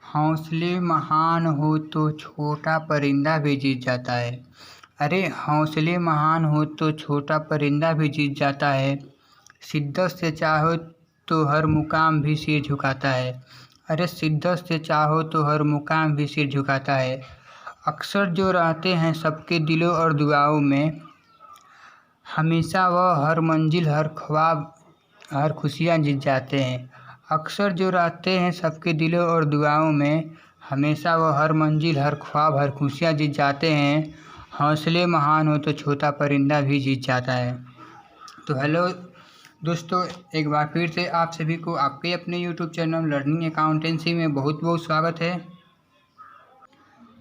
हौसले महान हो तो छोटा परिंदा भी जीत जाता है। अरे हौसले महान हो तो छोटा परिंदा भी जीत जाता है। शिद्दत से चाहो तो हर मुकाम भी सिर झुकाता है। अरे शिद्दत से चाहो तो हर मुकाम भी सिर झुकाता है। अक्सर जो रहते हैं सबके दिलों और दुआओं में, हमेशा वह हर मंजिल हर ख्वाब हर खुशियाँ जीत जाते हैं। अक्सर जो रहते हैं सबके दिलों और दुआओं में, हमेशा वह हर मंजिल हर ख्वाब हर खुशियाँ जीत जाते हैं। हौसले महान हो तो छोटा परिंदा भी जीत जाता है। तो हेलो दोस्तों, एक बार फिर से आप सभी को आपके अपने यूट्यूब चैनल लर्निंग अकाउंटेंसी में बहुत बहुत स्वागत है।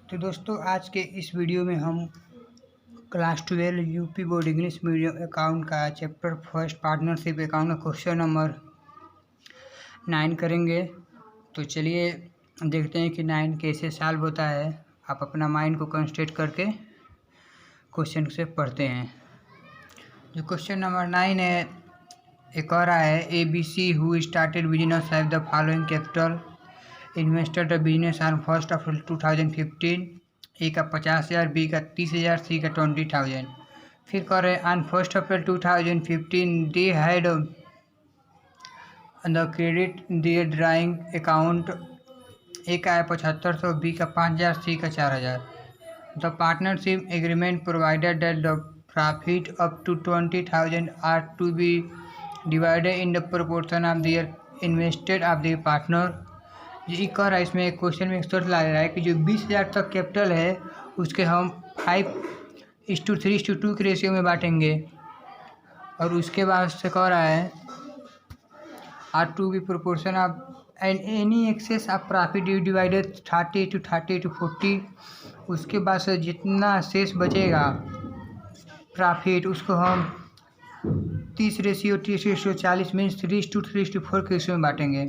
तो दोस्तों, आज के इस वीडियो में हम class 12 UP board English medium account का चैप्टर फर्स्ट पार्टनरशिप अकाउंट का क्वेश्चन नंबर 9 करेंगे। तो चलिए देखते हैं कि 9 कैसे सॉल्व होता है। आप अपना माइंड को कंसंट्रेट करके क्वेश्चन से पढ़ते हैं। जो क्वेश्चन नंबर 9 है, एक और रहा है, ABC who started business have the following capital invested the business on 1 April 2015। ए का 50,000, बी का 30,000, सी का 20,000। फिर कह रहे हैं on 1 April 2015 they had the credit their drawing account. A का है 7500, बी का 5,000, सी का 4,000। The partnership agreement provided that the profit up to 20,000 are to be divided in the proportion of their invested of the partner. ये कर रहा है, इसमें एक क्वेश्चन में एक शर्त ला रहा है कि जो 20,000 तक कैपिटल है उसके हम 5:3:2 के रेशियो में बांटेंगे। और उसके बाद से कह रहा है are to be proportion of and any excess of profit divided 30:40। उसके बाद से जितना शेष बचेगा प्रॉफिट उसको हम 30:30:40 मीन्स 3:3:4 के रेशियो में बांटेंगे।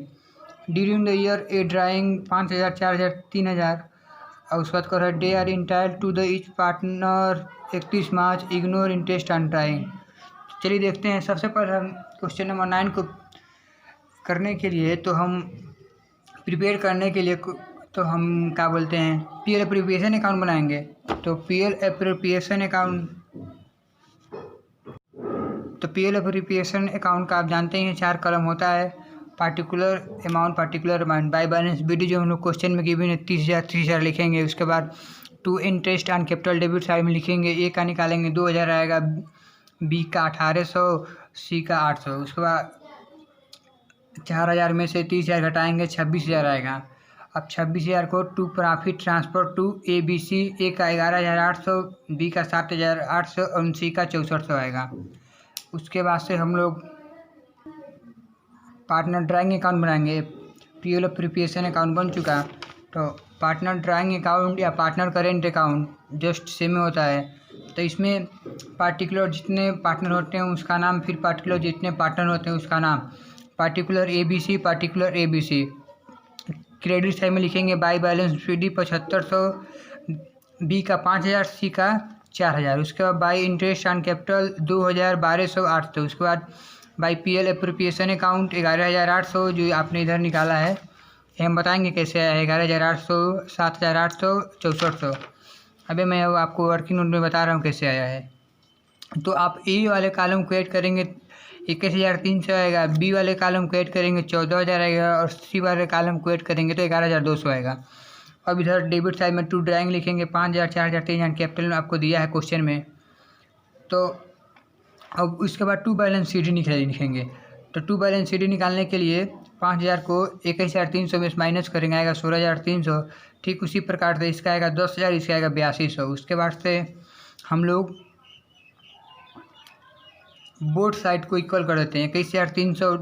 During the year A drawing 5,000, 4,000, 3,000। और उसके बाद कर रहा है they are entitled to the each partner 31 March ignore interest on drawing. चलिए देखते हैं। सबसे पहले हम क्वेश्चन नंबर 9 को करने के लिए तो हम प्रिपेयर करने के लिए तो हम क्या बोलते हैं, पीएल एप्रोप्रिएशन अकाउंट बनाएंगे। तो पीएल एप्रोप्रिएशन अकाउंट का आप जानते हैं 4 कॉलम होता है। Particular amount by balance BD जो हम लोग क्वेश्चन में गिवन है 30,000 लिखेंगे। उसके बाद to interest on capital debit side में लिखेंगे। ए का निकालेंगे 2,000 आएगा, बी का 1,800, सी का 800। उसके बाद 4,000 में से 30,000 घटाएंगे 26,000 आएगा। अब 26,000 को to profit transfer to ABC। A का 11,800, बी का 7,800 और सी का 6,400 आएगा। उसके बाद से हम लोग पार्टनर ड्राइंग अकाउंट बनाएंगे। पीएल एप्रोप्रिएशन अकाउंट बन चुका। तो पार्टनर ड्राइंग अकाउंट या partner current account just same होता है। तो इसमें पार्टिकुलर जितने पार्टनर होते हैं उसका नाम, फिर पार्टिकुलर जितने पार्टनर होते हैं उसका नाम, पार्टिकुलर ABC। क्रेडिट साइड में लिखेंगे बाय बैलेंस बीडी 7500, बी का 5,000, सी का 4,000। उसके बाद बाय इंटरेस्ट ऑन कैपिटल 2,000, 1,200, 800। उसके बाद बाई पीएल एप्रोप्रिएशन अकाउंट 11,800 जो आपने इधर निकाला है। ये हम बताएंगे कैसे आया है 11,800, 7,800, 6,400। अभी मैं आपको वर्किंग नोट में बता रहा हूँ कैसे आया है। तो आप ए वाले कॉलम को ऐड करेंगे 21,300 आएगा, बी वाले कॉलम को ऐड करेंगे 14,000 आएगा और सी वाले कॉलम को ऐड करेंगे तो 11,200 आएगा। अब इधर डेबिट साइड में टू ड्राइंग लिखेंगे 5,000, 4,000, 3,000 कैपिटल में आपको दिया है क्वेश्चन में। तो अब उसके बाद टू बैलेंस CD लिखेंगे। तो टू बैलेंस CD निकालने के लिए 5,000 को 21,300 में माइनस करेंगे, आएगा 16,300। ठीक उसी प्रकार से इसका आएगा 10,000, इसका आएगा 8200। उसके बाद से हम लोग बोथ साइड को इक्वल कर देते हैं। 21,300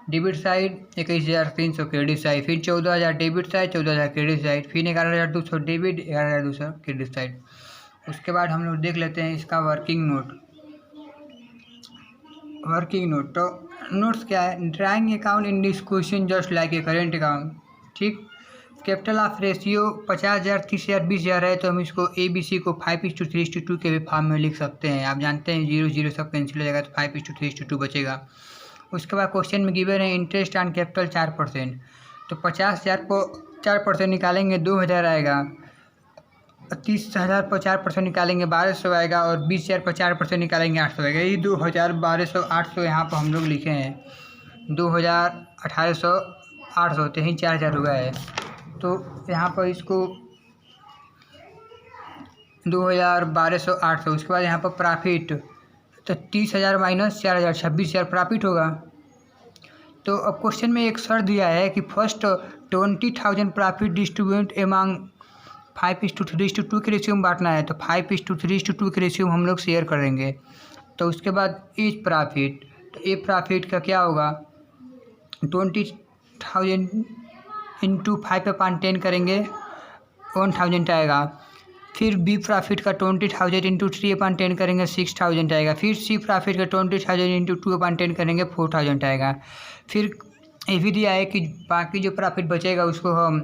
डेबिट साइड, 21,300 क्रेडिट साइड, फिर 14,000 डेबिट साइड, 14,000 क्रेडिट साइड, फिर 11,200 डेबिट, 11,200 क्रेडिट साइड। उसके बाद हम लोग देख लेते हैं इसका वर्किंग नोट। तो नोट्स क्या है, drawing account in this question just like a current account. ठीक, कैपिटल ऑफ रेशियो 50,000, 30,000, 20,000 है, तो हम इसको ABC को 5:3:2 के भी फॉर्म में लिख सकते हैं। आप जानते हैं 0 0 सब कैंसिल हो जाएगा तो 5:3:2 बचेगा। उसके बाद क्वेश्चन में गिवन है इंटरेस्ट ऑन कैपिटल 4%, तो 50,000 को 4% निकालेंगे 2,000 आएगा, 30,000 पर 4% निकालेंगे 1,200 आएगा, और 20,000 पर 4% निकालेंगे 800 आएगा। ये 2,000, 1,200, 800 यहाँ पर हम लोग लिखे हैं। 2,000, 1,800, 800, तो यहीं 4,000 हुआ है। तो यहाँ पर इसको 2,000, 1,200, 800, उसके बाद यहाँ पर प्रॉफिट, तो 30,000 माइनस 4,000, 26,000 प्रॉफिट होगा। तो अब क्वेश्चन में एक शर्त दिया है कि फर्स्ट 20,000 प्रॉफिट डिस्ट्रीब्यूट एमंग 5:3:2 के रेशियो में बांटना है, तो 5:3:2 के रेशियो में हम लोग शेयर करेंगे। तो उसके बाद ईच प्रॉफिट, तो ए प्रॉफिट का क्या होगा, 20,000 इंटू 5/10 करेंगे 1,000 आएगा। फिर बी प्रॉफिट का 20,000 इंटू 3/10 करेंगे 6,000 आएगा। फिर सी प्रॉफिट का 20,000 इंटू 2/10 करेंगे 4,000 आएगा। फिर ये भी दिया है कि बाकी जो प्रॉफिट बचेगा उसको हम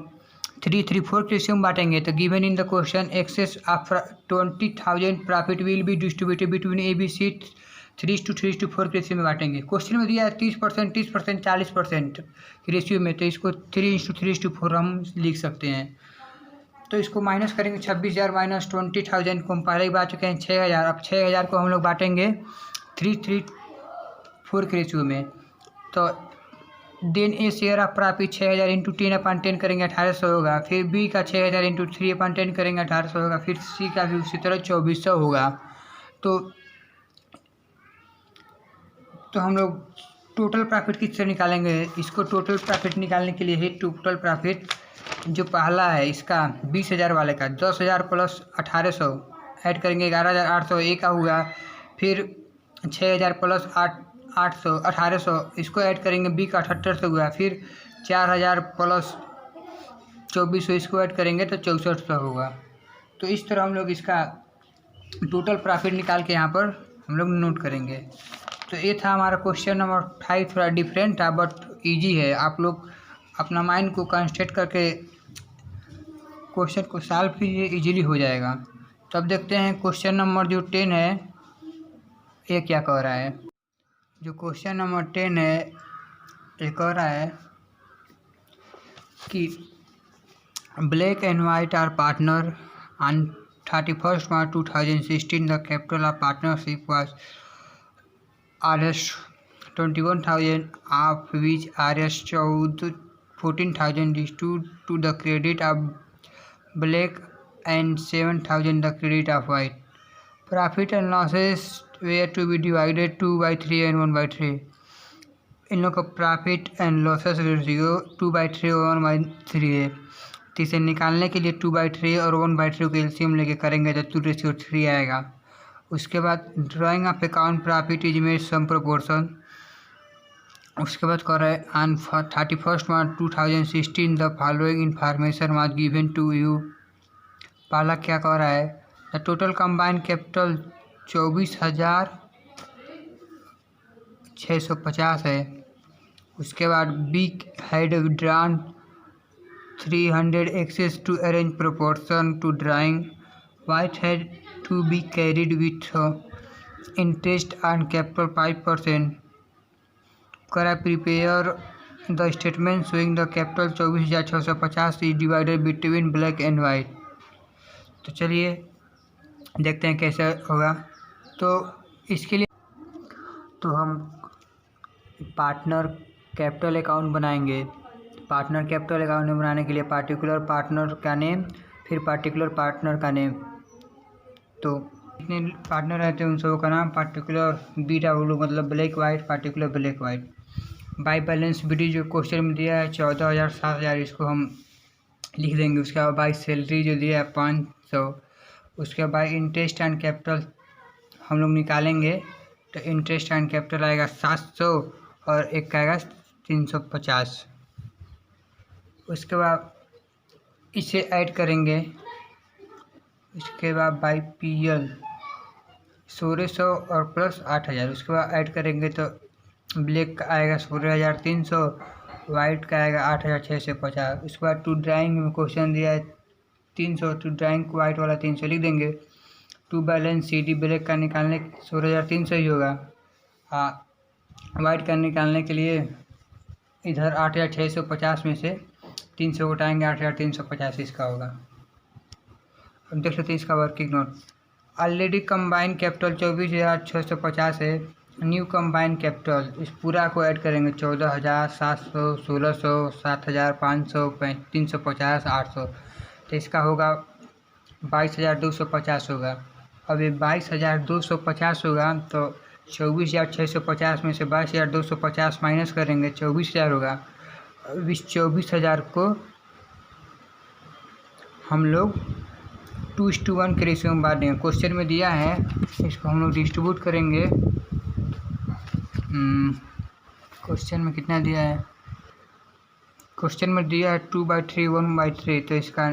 3:4 के रेशियो में बांटेंगे। तो given in the question excess of 20,000 profit will be distributed between ABC 3:4 के रेशियो में बांटेंगे। क्वेश्चन में दिया है 30%, 30%, 40% के रेशियो में, तो इसको 3:3:4 हम लिख सकते हैं। तो इसको माइनस करेंगे 26,000 माइनस 20,000 को हम पहले ही बात चुके हैं 6,000। अब 6,000 को हम लोग बांटेंगे 3:4 के रेशियो में। तो then A share of profit 6,000 into 10/10 करेंगे 1,800 होगा। फिर बी का 6,000 इंटू 3/10 करेंगे 1,800 होगा। फिर सी का भी उसी तरह 2,400 होगा। तो हम लोग टोटल प्रॉफिट किस तरह निकालेंगे, इसको टोटल प्रॉफिट निकालने के लिए ही टोटल प्रॉफिट जो पहला है इसका 20,000 वाले का 10,000 प्लस 1,800 ऐड करेंगे 11,800 ए का हुआ। फिर 6,000 प्लस 800 1,800 इसको ऐड करेंगे बी का 7,800 हुआ। फिर 4,000 प्लस 2,400 इसको ऐड करेंगे तो 6,400 होगा। तो इस तरह हम लोग इसका टोटल प्रॉफिट निकाल के यहाँ पर हम लोग नोट करेंगे। तो ये था हमारा क्वेश्चन नंबर 5। थोड़ा डिफरेंट था बट इजी है। आप लोग अपना माइंड को कंसंट्रेट करके क्वेश्चन को सॉल्व कीजिए, इजीली हो जाएगा। तो अब देखते हैं क्वेश्चन नंबर जो 10 है ये क्या कह रहा है। जो क्वेश्चन नंबर 10 है ये कह रहा है कि black and white are partner on 31st March 2016 the capital of partnership was Rs21,000 of which Rs14,000 is to the credit of black and 7,000 the credit of white. Profit and losses were to be divided 2/3 and 1/3. इन लोग का profit and losses ratio 2/3 और 1/3 है। तो इसे निकालने के लिए 2/3 और 1/3 के एलसीएम लेके करेंगे तो 2:3 आएगा। उसके बाद drawing of account profit is made some proportion. उसके बाद कह रहा है on 31st March 2016 the following information was given to you. पहला क्या कह रहा है, द टोटल कंबाइंड कैपिटल 24,650 है। उसके बाद B had drawn 300 excess to arrange proportion to drawing. White had to be carried with interest on capital 5%. करा prepare the statement showing the capital 24,650 is divided between black and white। तो चलिए देखते हैं कैसे होगा। तो इसके लिए तो हम पार्टनर कैपिटल अकाउंट बनाएंगे। पार्टनर कैपिटल अकाउंट बनाने के लिए पार्टिकुलर पार्टनर का नेम, फिर पार्टिकुलर पार्टनर का नेम। तो जितने पार्टनर रहते हैं उन सबों का नाम पार्टिकुलर BW मतलब black white, particular black white. By balance BD जो क्वेश्चन में दिया है 14,000 7,000 इसको हम लिख देंगे। उसके बाद बाई सैलरी जो दिया है 500। उसके बाद इंटरेस्ट एंड कैपिटल हम लोग निकालेंगे तो इंटरेस्ट एंड कैपिटल आएगा 700 और एक का आएगा 350। उसके बाद इसे ऐड करेंगे। इसके बाद बाई PL 1600 और प्लस 8,000। उसके बाद ऐड करेंगे तो ब्लैक का आएगा 16,300 वाइट का आएगा 8650। उसके बाद टू ड्राइंग में क्वेश्चन दिया है 300, टू ड्राइंग वाइट वाला 300 लिख देंगे। टू बैलेंस CD ब्लैक का निकालने 16300 ही होगा। वाइट का निकालने के लिए इधर 8650 में से 300 घटाएंगे, 8350 इसका होगा। अब देख सकते हैं इसका working note. Already combined capital 24,650 है। न्यू कंबाइंड कैपिटल इस पूरा को ऐड करेंगे 14,700, 1,600, 7,500, 350, 800, तो इसका होगा 22,250 होगा। अब ये 22,250 होगा तो 24,650 में से 22,250 माइनस करेंगे 24,000 होगा। अब इस 24,000 को हम लोग 2:1 के रेशियो में बांट देंगे। क्वेश्चन में दिया है, इसको हम लोग डिस्ट्रीब्यूट करेंगे। क्वेश्चन में कितना दिया है? क्वेश्चन में दिया है 2/3, 1/3, तो इसका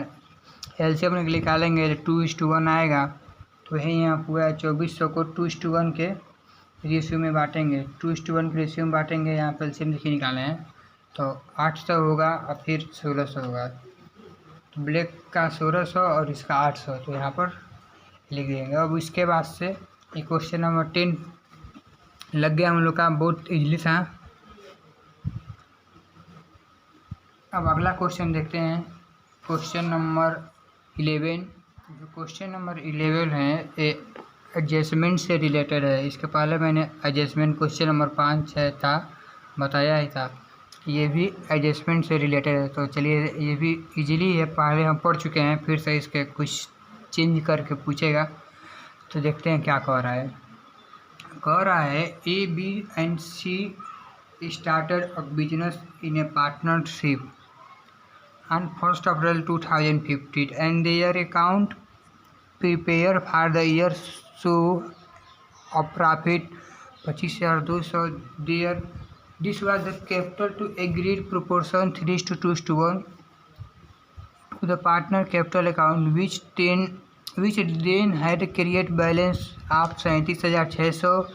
एलसीएम निकालेंगे तो 2:1 आएगा। तो यही यहाँ पूरा 2400 को 2:1 के रेशियो में बांटेंगे। 2:1 के रेशियो में बांटेंगे, यहाँ पर एलसीएम लिखे निकाले हैं तो 800 होगा और फिर 1600 होगा। तो ब्लैक का 1600 और इसका 800, तो यहाँ पर लिख देंगे। अब इसके बाद से ये क्वेश्चन नंबर 10 लग गया हम लोग का, बहुत इजली था। अब अगला क्वेश्चन देखते हैं, क्वेश्चन नंबर 11। जो क्वेश्चन नंबर 11 है ये एडजस्टमेंट से रिलेटेड है। इसके पहले मैंने एडजस्टमेंट क्वेश्चन नंबर 5 6 था बताया ही था, ये भी एडजस्टमेंट से रिलेटेड है। तो चलिए ये भी इजीली है, पहले हम पढ़ चुके हैं, फिर से इसके कुछ चेंज करके पूछेगा तो देखते हैं क्या कह रहा है। कह रहा है A, B and C started a business in a partnership on 1st April 2015 and their account prepare for the year show a profit 25,200 there. This was the capital to agreed proportion 3:2:1 to the partner capital account which then had create balance of 37,600,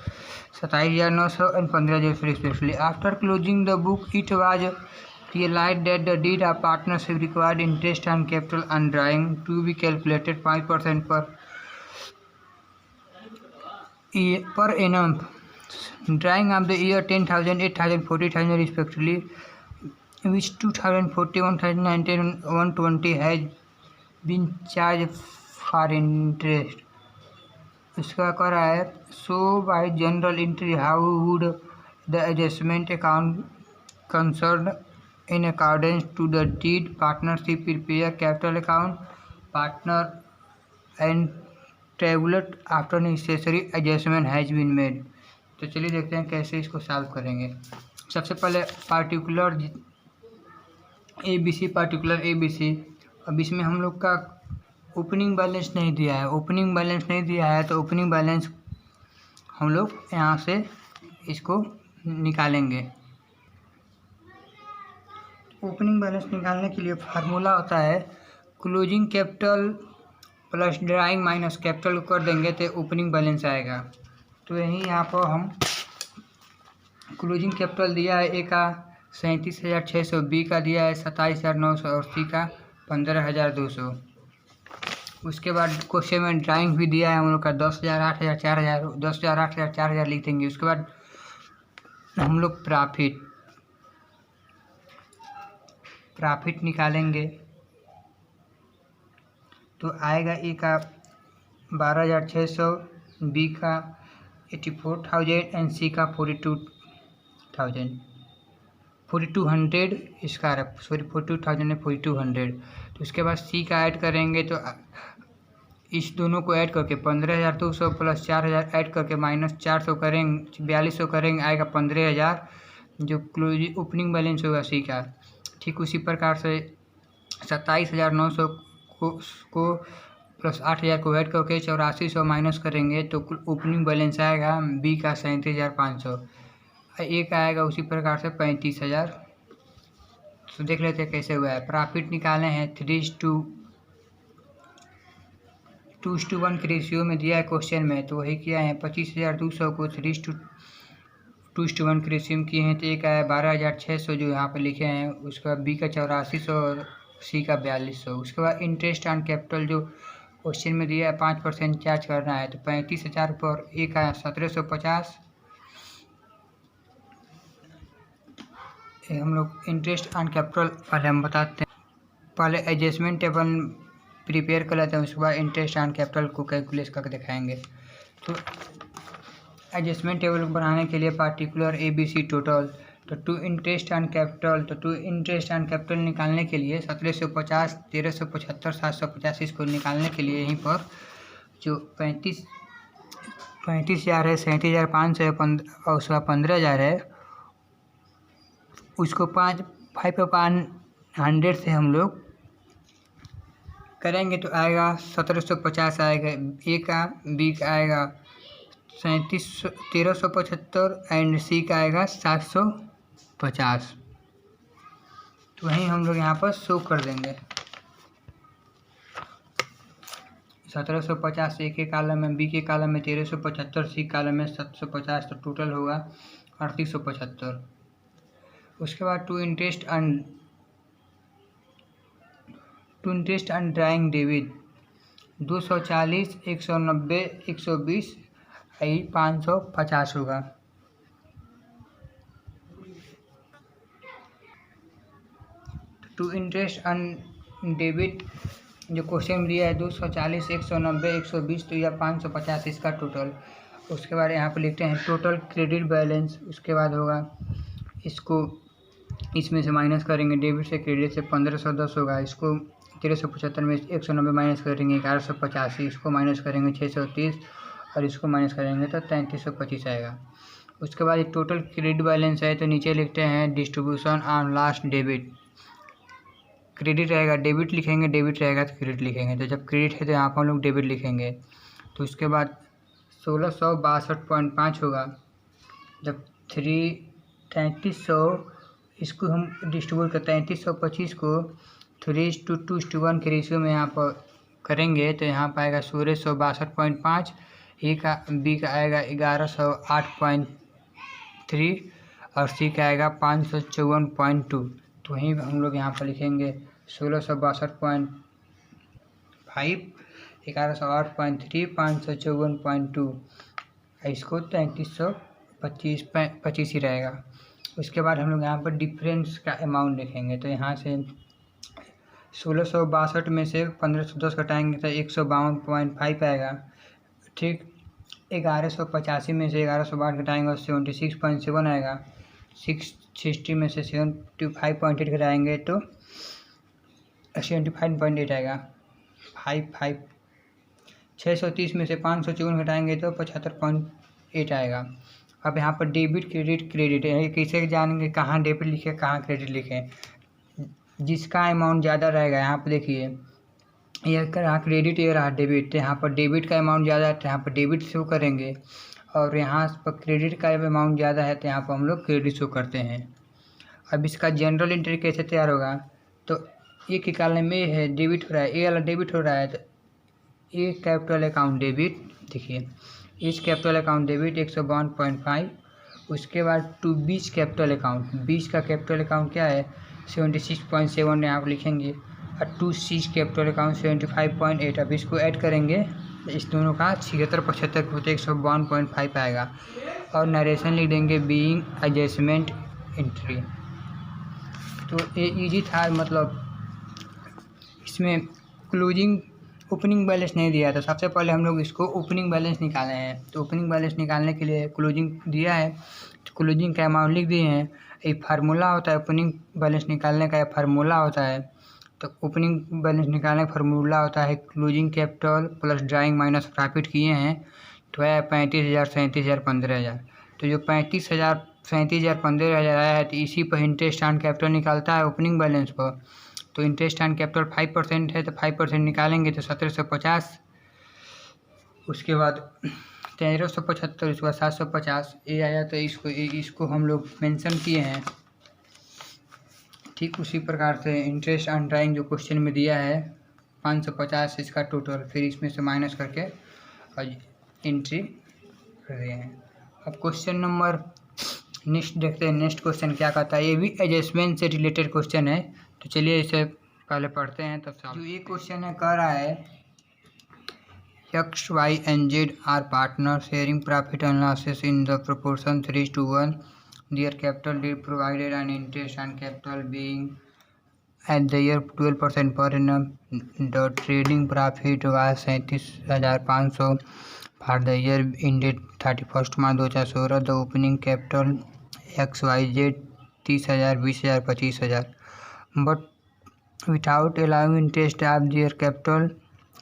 27,900 and 15,000 respectively. After closing the book, it was realized that the deed of partnership required interest on capital on drawing to be calculated 5% per annum. Drawing of the year 10,000, 8,000, 40,000 respectively, which 2,040, 1,019, 120 has been charged for interest. इसका कर रहा है so by journal entry how would the adjustment account concern in accordance to the deed partnership prepare capital account partner and tabulate after necessary adjustment has been made. तो चलिए देखते हैं कैसे इसको सॉल्व करेंगे। सबसे पहले पार्टिकुलर ABC, पार्टिकुलर ABC। अब इसमें हम लोग का ओपनिंग बैलेंस नहीं दिया है, ओपनिंग बैलेंस नहीं दिया है तो ओपनिंग बैलेंस हम लोग यहाँ से इसको निकालेंगे। ओपनिंग बैलेंस निकालने के लिए फार्मूला होता है closing capital plus drawing minus capital कर देंगे तो ओपनिंग बैलेंस आएगा। तो यही यहाँ पर हम क्लोजिंग कैपिटल दिया है, ए का 37,600, बी का दिया है 27,900 और सी का 15,200। उसके बाद क्वेश्चन में ड्राइंग भी दिया है हम लोग का 10,000, 8,000, 4,000, 10,000, 8,000, 4,000 लिख देंगे। उसके बाद हम लोग प्रॉफिट निकालेंगे तो आएगा ए का 12,600, बी का 84,000 एंड सी का 4,200 इसका 42,000 है 4,200। तो उसके बाद सी का ऐड करेंगे तो इस दोनों को ऐड करके 15,200 प्लस 4,000 ऐड करके माइनस 400 करेंगे 4,200 करेंगे, आएगा 15,000 जो क्लोजिंग ओपनिंग बैलेंस होगा सी का। ठीक उसी प्रकार से 27,900 को प्लस 8,000 को ऐड करके 8400 माइनस करेंगे तो ओपनिंग बैलेंस आएगा बी का 37,500, ए का आएगा उसी प्रकार से 35,000। तो देख लेते हैं कैसे हुआ है। प्रॉफिट निकाले हैं 3:2:1 के रेशियो में दिया है क्वेश्चन में, तो वही किया है 25,200 को 2:1 की रेशियो में किए हैं। तो एक आया 12,600 जो यहाँ पे लिखे हैं, उसके बाद बी का 8400 और सी का 4200। उसके बाद इंटरेस्ट ऑन कैपिटल जो क्वेश्चन में दिया है 5% चार्ज करना है, तो 35,000 पर एक आया 1750। हम लोग इंटरेस्ट ऑन कैपिटल पहले हम बताते हैं, पहले एडजस्टमेंट टेबल प्रिपेयर कर लेते हैं, उसके बाद इंटरेस्ट ऑन कैपिटल को कैलकुलेट करके दिखाएंगे। तो एडजस्टमेंट टेबल बनाने के लिए पार्टिकुलर ABC टोटल, तो टू इंटरेस्ट ऑन कैपिटल, तो टू इंटरेस्ट ऑन कैपिटल निकालने के लिए 1750, 1375, 750 इसको निकालने के लिए यहीं पर जो 35,000 है, 37,500 है, और उसका 15,000 है, उसको 5/100 से हम लोग करेंगे तो आएगा 1750 आएगा। ए का, बी का आएगा 1375 एंड सी का आएगा 750। तो वहीं हम लोग यहाँ पर शो कर देंगे 1750 ए के कॉलम में, बी के कॉलम में 1375, सी कॉलम में 750, तो टोटल होगा 3875। उसके बाद to interest on drawing debit 240, 190, 120 यही 550 होगा। टू इंटरेस्ट ऑन डेबिट जो क्वेश्चन दिया है 240, 190, 120 तो यह 550 इसका टोटल। उसके बाद यहाँ पर लिखते हैं टोटल क्रेडिट बैलेंस। उसके बाद होगा इसको इसमें से माइनस करेंगे, डेबिट से क्रेडिट से 1510 होगा, इसको 1375 में 190 माइनस करेंगे 1185, इसको माइनस करेंगे 630 और इसको माइनस करेंगे तो 3325 आएगा। उसके बाद टोटल क्रेडिट बैलेंस है, तो नीचे लिखते हैं distribution on last debit. Credit रहेगा डेबिट लिखेंगे, डेबिट रहेगा तो क्रेडिट लिखेंगे, तो जब क्रेडिट है तो यहाँ पर हम लोग डेबिट लिखेंगे। तो उसके बाद 1662.5 होगा, जब 3300 इसको हम डिस्ट्रीब्यूट करते हैं 3325 को 3:2 के रेशियो में यहाँ पर करेंगे तो यहाँ पर आएगा 1662.5, ए का, बी का आएगा 1108.3 और सी का आएगा 554.2। तो वहीं हम लोग यहाँ पर लिखेंगे 1662.5, 1108.3, 554.2, इसको 3325 ही रहेगा। उसके बाद हम लोग यहाँ पर डिफरेंस का अमाउंट लिखेंगे, तो यहाँ से 1662 में से 1510 घटाएंगे तो 152.5 आएगा। ठीक, 1185 में से 1162 घटाएंगे और 76.7 आएगा। 660 में से 75.8 घटाएंगे तो 75.8 आएगा। 630 में से 554 घटाएंगे तो 75.8 आएगा। अब यहाँ पर डेबिट क्रेडिट है, कैसे जानेंगे कहाँ डेबिट लिखे कहाँ क्रेडिट लिखें। जिसका अमाउंट ज़्यादा रहेगा, यहाँ पर देखिए यह रहा क्रेडिट, ये रहा डेबिट, तो यहाँ पर डेबिट का अमाउंट ज़्यादा है तो यहाँ पर डेबिट शो करेंगे, और यहाँ पर क्रेडिट का अमाउंट ज़्यादा है तो यहाँ पर हम लोग क्रेडिट शो करते हैं। अब इसका जनरल एंट्री कैसे तैयार होगा, तो ए के कॉलम में है डेबिट हो रहा है, ए वाला डेबिट हो रहा है तो ए कैपिटल अकाउंट डेबिट, देखिए इस कैपिटल अकाउंट डेबिट 152.5। उसके बाद टू बीच कैपिटल अकाउंट, बीच का कैपिटल अकाउंट क्या है 76.7 यहाँ पर लिखेंगे, और टू सी कैपिटल अकाउंट 75.8। अब इसको ऐड करेंगे इस दोनों का 76-75 होते 152.5 आएगा, और नरेशन लिख देंगे बीइंग एडजस्टमेंट एंट्री। तो ये ईजी था, मतलब इसमें क्लोजिंग ओपनिंग बैलेंस नहीं दिया था। सबसे पहले हम लोग इसको ओपनिंग बैलेंस निकाले हैं, तो ओपनिंग बैलेंस निकालने के लिए क्लोजिंग दिया है तो क्लोजिंग का अमाउंट लिख दिए हैं। एक फार्मूला होता है ओपनिंग बैलेंस निकालने का, फार्मूला होता है, तो ओपनिंग बैलेंस निकालने का फार्मूला होता है closing capital plus drawing minus profit किए हैं तो है 35,000, 37,000, 15,000। तो जो 35,000, 37,000, 15,000 आया है तो इसी पर इंटरेस्ट ऑन कैपिटल निकालता है ओपनिंग बैलेंस पर। तो इंटरेस्ट ऑन कैपिटल 5% है तो 5% निकालेंगे तो 1750। उसके बाद 1375, उसके बाद 750 ये आया, तो इसको हम लोग मेंशन किए हैं। ठीक उसी प्रकार से इंटरेस्ट ऑन ड्राइंग जो क्वेश्चन में दिया है 550 इसका टोटल, फिर इसमें से माइनस करके और एंट्री कर रहे हैं। अब क्वेश्चन नंबर नेक्स्ट देखते हैं नेक्स्ट क्वेश्चन क्या कहता है। ये भी एडजस्टमेंट से रिलेटेड क्वेश्चन है, तो चलिए इसे पहले पढ़ते हैं तब जो ये क्वेश्चन है कह रहा है X, Y and Z are partners sharing profit and losses in the proportion 3:1. Their capital did provided an interest on capital being at the year 12% per annum. The trading profit was 37,500 for the year ended 31st March 2016. The opening capital XYZ 30,000, 20,000, 25,000, but without allowing interest of their capital.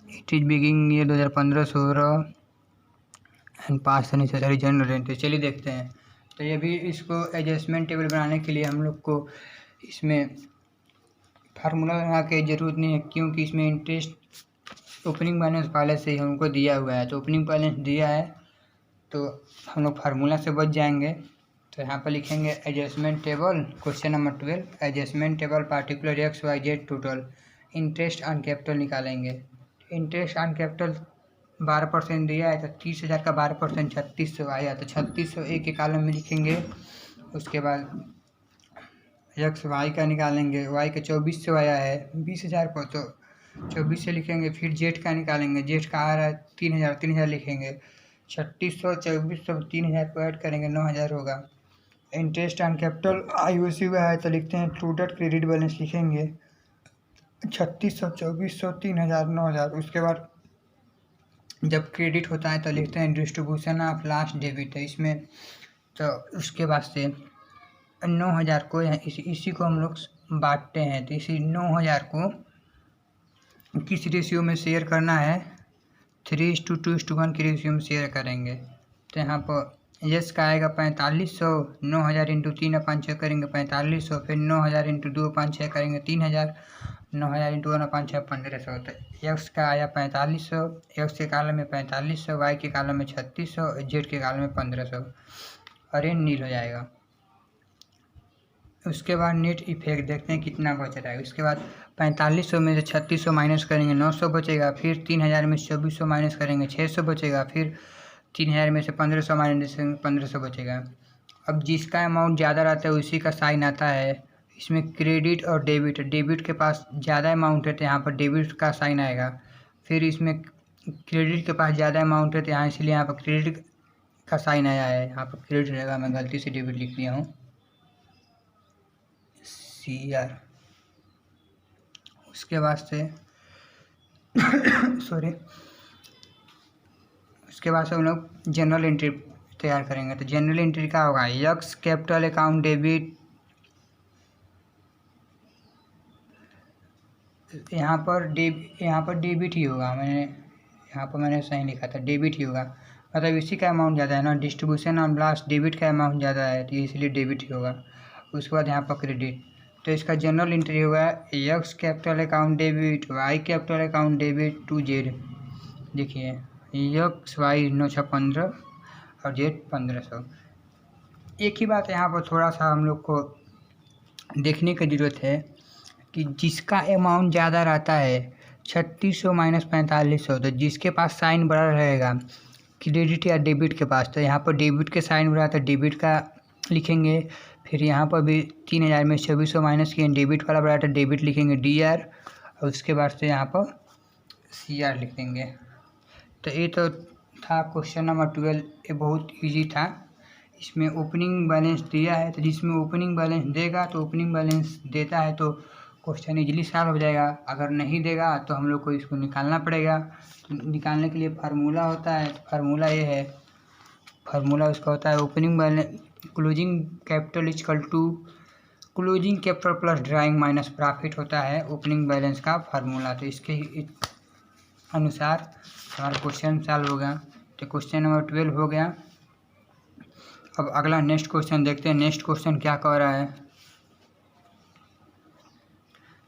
It is beginning ये 2015-16 and pass necessary journal रेंट। चलिए देखते हैं। तो ये भी इसको adjustment table बनाने के लिए हम लोग को इसमें फार्मूला लगा के ज़रूरत नहीं है, क्योंकि इसमें इंटरेस्ट ओपनिंग बैलेंस पहले से ही हमको दिया हुआ है। तो ओपनिंग बैलेंस दिया है तो हम लोग फार्मूला से बच जाएंगे। तो यहाँ पर लिखेंगे adjustment table question number 12 adjustment table particular XYZ total interest on capital निकालेंगे। इंटरेस्ट ऑन कैपिटल 12% दिया है, तो 30,000 का 12% 3600 आया, तो 3600 एक के कॉलम में लिखेंगे। उसके बाद एक्स वाई का निकालेंगे, वाई का 2400 आया है 20,000 पर, तो 24 से लिखेंगे। फिर जेड का निकालेंगे, जेड का आ रहा है 3,000, 3,000 लिखेंगे। 3600 2400 3,000 को ऐड करेंगे 9,000 होगा। इंटरेस्ट ऑन कैपिटल IOC हुआ है, तो लिखते हैं इंक्लूडेड क्रेडिट बैलेंस लिखेंगे 3600 2400 3,000 9,000। उसके बाद जब क्रेडिट होता है तो लिखते हैं डिस्ट्रीब्यूशन ऑफ लास्ट डेबिट है इसमें। तो उसके बाद से 9,000 को इसी को हम लोग बांटते हैं, तो इसी 9,000 को किस रेशियो में शेयर करना है, 3:2:1 के रेशियो में शेयर करेंगे। तो यहाँ पर यस का आएगा 4500, 9,000 इंटू 3/6 करेंगे 4500, फिर 9,000 इंटू 2/6 करेंगे 3,000, 9,000 इंटू 1/6 1500। तो एक्स का आया 4500, एक्स के कॉलम में 4500, वाई के कॉलम में 3600, जेड के कॉलम में 1500 और ये नील हो जाएगा। उसके बाद नेट इफेक्ट देखते हैं कितना बच रहा है। उसके बाद 4500 में से 3600 माइनस करेंगे 900 बचेगा, फिर 3,000 में से 2400 माइनस करेंगे 600 बचेगा, फिर 3,000 में से 1500 माइनस 1500 बचेगा। अब जिसका अमाउंट ज़्यादा रहता है उसी का साइन आता है। इसमें क्रेडिट और डेबिट, डेबिट के पास ज़्यादा अमाउंट है तो यहाँ पर डेबिट का साइन आएगा। फिर इसमें क्रेडिट के पास ज़्यादा अमाउंट है तो यहाँ इसलिए यहाँ पर क्रेडिट का साइन आया है। यहाँ पर क्रेडिट रहेगा, मैं गलती से डेबिट लिख लिया हूँ CR। उसके बाद से सॉरी उसके बाद से हम लोग जनरल एंट्री तैयार करेंगे। तो जनरल एंट्री क्या होगा, यक्स कैपिटल अकाउंट डेबिट, यहाँ पर डेबिट ही होगा। मैंने सही लिखा था, डेबिट ही होगा। मतलब इसी का अमाउंट ज़्यादा है ना, डिस्ट्रीब्यूशन ऑन लास्ट डेबिट का अमाउंट ज़्यादा है तो इसलिए डेबिट ही होगा। उसके बाद यहाँ पर क्रेडिट, तो इसका जनरल एंट्री होगा X capital account debit, Y capital account debit to Z. देखिए एक्स वाई 9,615 और जेड 1500। एक ही बात यहाँ पर थोड़ा सा हम लोग को देखने की ज़रूरत है कि जिसका अमाउंट ज़्यादा रहता है 3600 माइनस 4500, तो जिसके पास साइन बड़ा रहेगा क्रेडिट या डेबिट के पास, तो यहाँ पर डेबिट के साइन बड़ा तो डेबिट का लिखेंगे। फिर यहाँ पर भी 3,000 में 2400 माइनस किए, डेबिट वाला बड़ा तो डेबिट लिखेंगे DR, और उसके बाद से यहाँ पर CR लिखेंगे। तो ये तो था क्वेश्चन नंबर 12। ये बहुत इजी था। इसमें ओपनिंग बैलेंस दिया है, तो जिसमें ओपनिंग बैलेंस देगा तो ओपनिंग बैलेंस देता है तो क्वेश्चन इजीली सॉल्व हो जाएगा। अगर नहीं देगा तो हम लोग को इसको निकालना पड़ेगा। तो निकालने के लिए फार्मूला होता है, फार्मूला ये है, फार्मूला उसका होता है opening balance closing capital equal to closing capital plus drawing minus profit होता है ओपनिंग बैलेंस का फार्मूला। तो इसके अनुसार हमारा क्वेश्चन सॉल्व हो गया। तो क्वेश्चन नंबर 12 हो गया। अब अगला नेक्स्ट क्वेश्चन देखते हैं। नेक्स्ट क्वेश्चन क्या कह रहा है।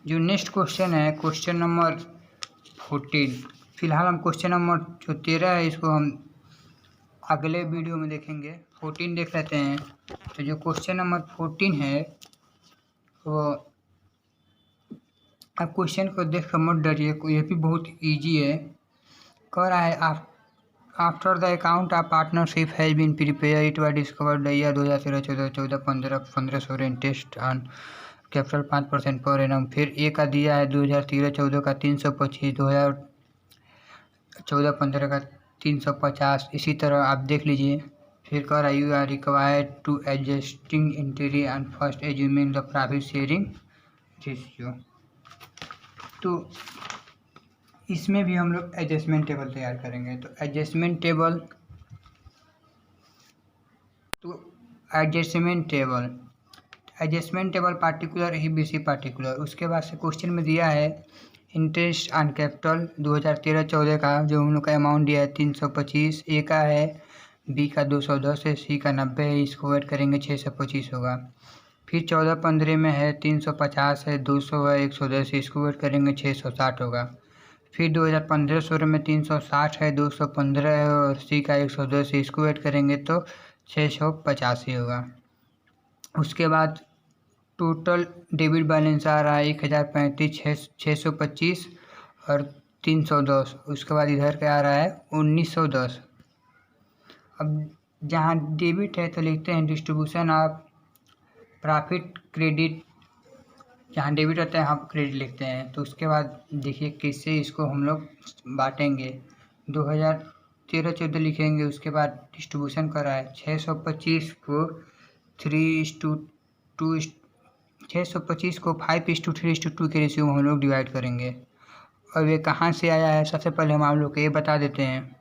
जो नेक्स्ट क्वेश्चन है क्वेश्चन नंबर 14। फिलहाल हम क्वेश्चन नंबर जो 13 है इसको हम अगले वीडियो में देखेंगे। 14 देख लेते हैं। तो जो क्वेश्चन नंबर 14 है वो, आप क्वेश्चन को देख कर मत डरिए, ये भी बहुत इजी है। कह रहा है after the account of partnership has been prepare it was discovered the year 2013 14 15 1500 interest on capital 5% per annum. फिर ए का दिया है 2013-14 का 325, 2014-15 का 350, इसी तरह आप देख लीजिए। फिर कह रहा you are required to adjusting entry and first assuming the profit sharing ratio. तो इसमें भी हम लोग एडजस्टमेंट टेबल तैयार करेंगे। तो एडजस्टमेंट टेबल पार्टिकुलर ही बीसी पार्टिकुलर। उसके बाद से क्वेश्चन में दिया है इंटरेस्ट ऑन कैपिटल 2013-14 का जो हम लोग का अमाउंट दिया है 325, ए का है, बी का 210 है, सी का 90 है, इसको ऐड करेंगे 625 होगा। फिर 14-15 में है 350 है, 200 है, 110, इसको ऐड करेंगे 660 होगा। फिर 2015-16 में 360 है, 215 है और सी का 110 है, इसको ऐड करेंगे तो 685 होगा। उसके बाद टोटल डेबिट बैलेंस आ रहा है 1035, 625 और 310। उसके बाद इधर क्या आ रहा है 1910। अब जहाँ डेबिट है तो लिखते हैं डिस्ट्रीब्यूशन ऑफ प्रॉफिट क्रेडिट, जहाँ डेबिट होता है हम क्रेडिट लिखते हैं। तो उसके बाद देखिए किससे इसको हम लोग बांटेंगे। 2013-14 लिखेंगे। उसके बाद डिस्ट्रीब्यूशन करा है 625 को 3:2, 625 को 5:3:2 के रेशियो में हम लोग डिवाइड करेंगे। और ये कहाँ से आया है सबसे पहले हम आप लोग को ये बता देते हैं।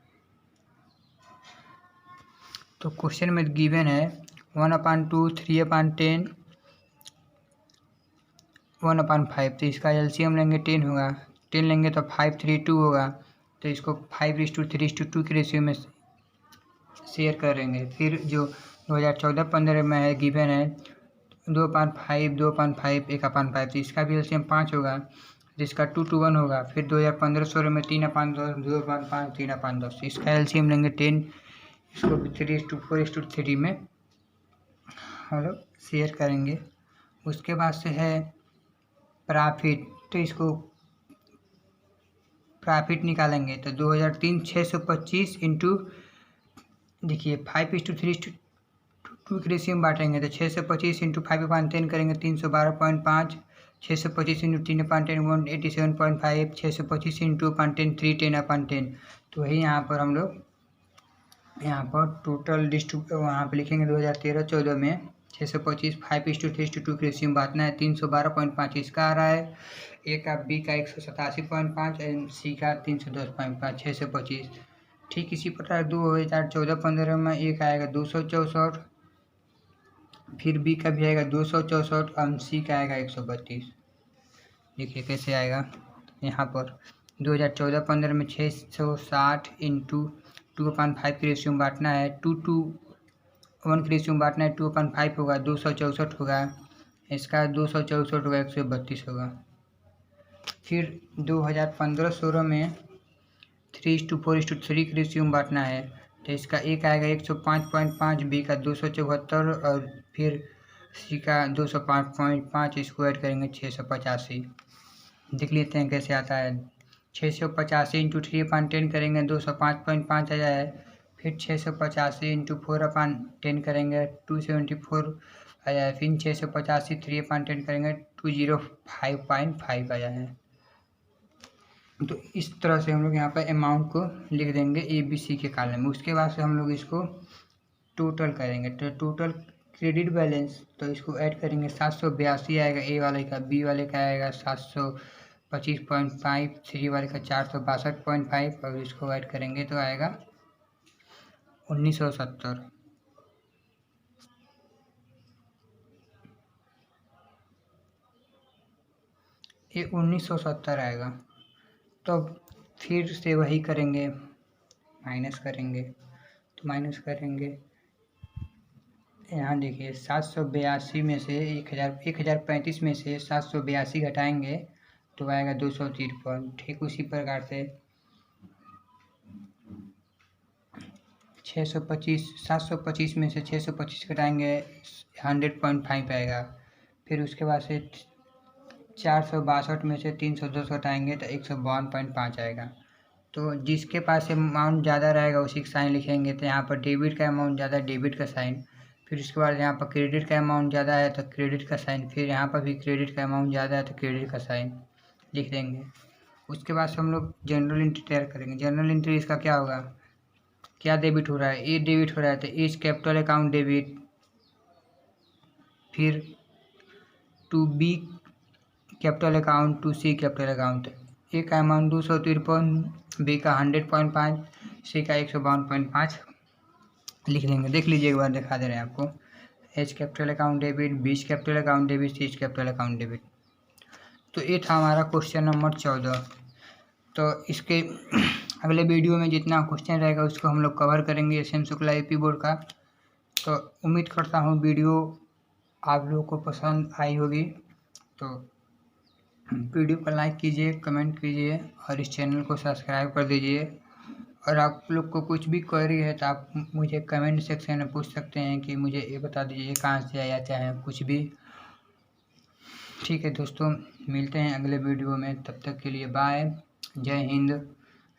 तो क्वेश्चन में गिवन है 1/2, 3/10, 1/5। तो इसका एलसीएम लेंगे 10 होगा, 10 लेंगे तो 532 होगा। तो इसको 5:3:2 के रेशियो में शेयर करेंगे। फिर जो 2014-15 में है गिवन है 2/5, 2/5, 1/5। तो इसका भी एलसीएम 5 होगा, जिसका 2:1 होगा। फिर 2015-16 में 3/10, 2/5, 3/10। इसका एलसीएम लेंगे 10, इसको भी 3:4:3 में हम लोग शेयर करेंगे। उसके बाद से है प्रॉफिट। तो इसको प्रॉफिट निकालेंगे तो 2003 625 इंटू देखिए 5:3:2 के रेशियो में बांटेंगे तो 625 इंटू 5/10 करेंगे 312.5, 625 इंटू 3/10 187.5, 625 इंटू 10 310/10। तो वही यहाँ पर हम लोग यहाँ पर टोटल वहाँ पर लिखेंगे 2013-14 में 625 5:3:2 के रेशियो में बांटना है। 312.5 इसका आ रहा है, ए का, बी का 187.5 एंड सी का 310.5, 625। ठीक इसी प्रकार 2014-15 में ए का आएगा 264, फिर बी का भी आएगा 264 और सी का आएगा 132। देखिए कैसे आएगा। यहाँ पर 2014-15 में 660 इंटू 2/5 के रेशियो में बांटना है, 2:1 के रेशियो में बांटना है, 2/5 होगा, 264 होगा, इसका 264 होगा, 132 होगा। फिर 2015-16 में 3:4:3 के रेशियो में बांटना है। तो इसका एक आएगा 105.5, बी का 274 और फिर सी का 205.5, इसको ऐड करेंगे 685। देख लेते हैं कैसे आता है। 685 इंटू 3/10 करेंगे 205.5 आ जाए। फिर 685 इंटू 4/10 करेंगे 274 आ जाए। फिर 685 3/10 करेंगे 205.5 आ जाए। तो इस तरह से हम लोग यहाँ पर अमाउंट को लिख देंगे ए बी सी के कॉलम में। उसके बाद से हम लोग इसको टोटल करेंगे। तो टोटल क्रेडिट बैलेंस, तो इसको ऐड करेंगे 782 आएगा ए वाले का, बी वाले का आएगा 725.5, सी वाले का 462.5 और इसको ऐड करेंगे तो आएगा 1970। ये 1970 आएगा। तो फिर से वही करेंगे, माइनस करेंगे। तो माइनस करेंगे यहाँ देखिए 782 में से 1035 में से 782 घटाएंगे तो आएगा 253। ठीक उसी प्रकार से 725 में से 625 घटाएंगे 100.5 आएगा। फिर उसके बाद से 462 में से 310 घटाएंगे तो 152.5 आएगा। तो जिसके पास अमाउंट ज़्यादा रहेगा उसी का साइन लिखेंगे। तो यहाँ पर डेबिट का अमाउंट ज़्यादा, डेबिट का साइन। फिर उसके बाद यहाँ पर क्रेडिट का अमाउंट ज़्यादा है तो क्रेडिट का साइन। फिर यहाँ पर भी क्रेडिट का अमाउंट ज़्यादा है तो क्रेडिट का साइन लिख देंगे। उसके बाद से हम लोग जनरल एंट्री तैयार करेंगे। जनरल एंट्री इसका क्या होगा, क्या डेबिट हो रहा है, ए डेबिट हो रहा है तो इस कैपिटल अकाउंट डेबिट। फिर to B capital account, to C capital account. A का अमाउंट 253, बी का 100.5, सी का 152.5 लिख लेंगे। देख लीजिए एक बार, दिखा दे रहे हैं आपको। H capital account debit, B capital account debit, C capital account debit. तो ये था हमारा क्वेश्चन नंबर 14। तो इसके अगले वीडियो में जितना क्वेश्चन रहेगा उसको हम लोग कवर करेंगे S M Shukla UP board का। तो उम्मीद करता हूँ वीडियो आप लोगों को पसंद आई होगी। तो वीडियो को लाइक कीजिए, कमेंट कीजिए और इस चैनल को सब्सक्राइब कर दीजिए। और आप लोग को कुछ भी क्वेरी है तो आप मुझे कमेंट सेक्शन में पूछ सकते हैं कि मुझे ये बता दीजिए कहाँ से आया, चाहे कुछ भी। ठीक है दोस्तों, मिलते हैं अगले वीडियो में। तब तक के लिए बाय, जय हिंद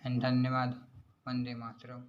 एंड धन्यवाद। वंदे मातरम।